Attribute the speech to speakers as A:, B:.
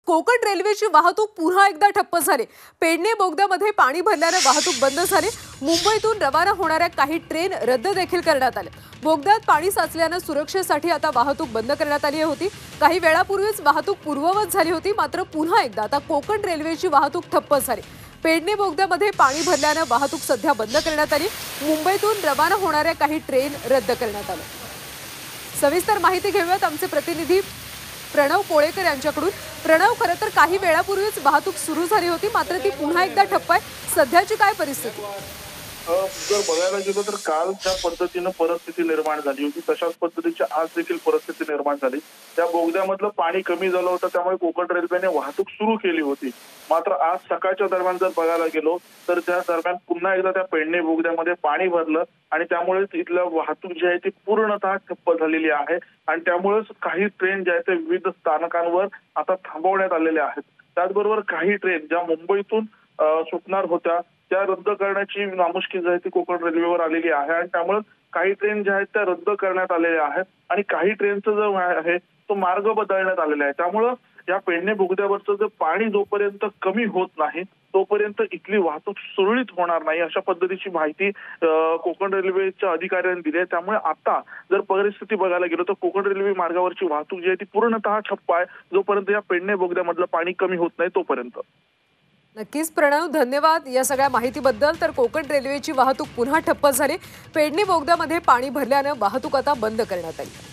A: कोकण रेल्वेची वाहतूक पुन्हा एकदा ठप्प झाली। पेडणे बोगद्यामध्ये पाणी भरल्याने वाहतूक बंद झाली। मुंबईतून रवाना होणाऱ्या काही ट्रेन रद्द देखील करण्यात आल्या। बोगद्यात पाणी साचल्याने सुरक्षेसाठी आता वाहतूक बंद करण्यात आली होती। काही वेळापूर्वीच वाहतूक पूर्ववत झाली होती, मात्र पुन्हा एकदा आता कोकण रेल्वेची वाहतूक ठप्प झाली। पेडणे बोगद्यामध्ये पाणी भरल्याने वाहतूक सध्या बंद करण्यात आली। मुंबईतून रवाना होणाऱ्या काही ट्रेन रद्द करण्यात आल्या। सविस्तर माहिती घेऊयात आमचे प्रतिनिधी प्रणव कोळेकर यांच्याकडून। प्रणव, खरं तर काही वेळापूर्वीच वाहतूक सुरू झाली होती, मात्र ती पुन्हा एकदा ठप्प आहे। सध्याची काय परिस्थिती?
B: जर बघायला गेलो तर काल ज्या पद्धतीने परिस्थिती निर्माण झाली होती तशाच पद्धतीची आज देखील परिस्थिती निर्माण झाली। त्या बोगद्यामधलं पाणी कमी झालं होतं, त्यामुळे कोकण रेल्वेने वाहतूक सुरू केली होती। मात्र आज सकाळच्या दरम्यान जर बघायला गेलो तर त्या दरम्यान पुन्हा एकदा त्या पेडणे बोगद्यामध्ये पाणी भरलं आणि त्यामुळे इथलं वाहतूक जी आहे ती पूर्णतः ठप्प झालेली आहे आणि त्यामुळेच काही ट्रेन ज्या आहेत विविध स्थानकांवर आता थांबवण्यात आलेल्या आहेत। त्याचबरोबर काही ट्रेन ज्या मुंबईतून सुटणार होत्या त्या रद्द करण्याची नामुष्की जी आहे ती कोकण रेल्वेवर आलेली आहे आणि त्यामुळे काही ट्रेन ज्या आहेत त्या रद्द करण्यात आलेल्या आहेत आणि काही ट्रेनचं जो आहे तो मार्ग बदलण्यात आलेला आहे। त्यामुळे या पेडणे बोगद्यावरचं जे पाणी जोपर्यंत कमी होत नाही तोपर्यंत इथली वाहतूक सुरळीत होणार नाही, अशा पद्धतीची माहिती कोकण रेल्वेच्या अधिकाऱ्यांनी दिली आहे। त्यामुळे आता जर परिस्थिती बघायला गेलो तर कोकण रेल्वे मार्गावरची वाहतूक जी आहे ती पूर्णतः ठप्प आहे, जोपर्यंत या पेडणे बोगद्यामधलं पाणी कमी होत नाही तोपर्यंत।
A: नक्कीच प्रणव, धन्यवाद या सगळ्या माहितीबद्दल। तर कोकण रेल्वेची वाहतूक पुन्हा ठप्प झाली। पेडणे बोगद्यामध्ये पाणी भरल्याने वाहतूक आता बंद करण्यात आली।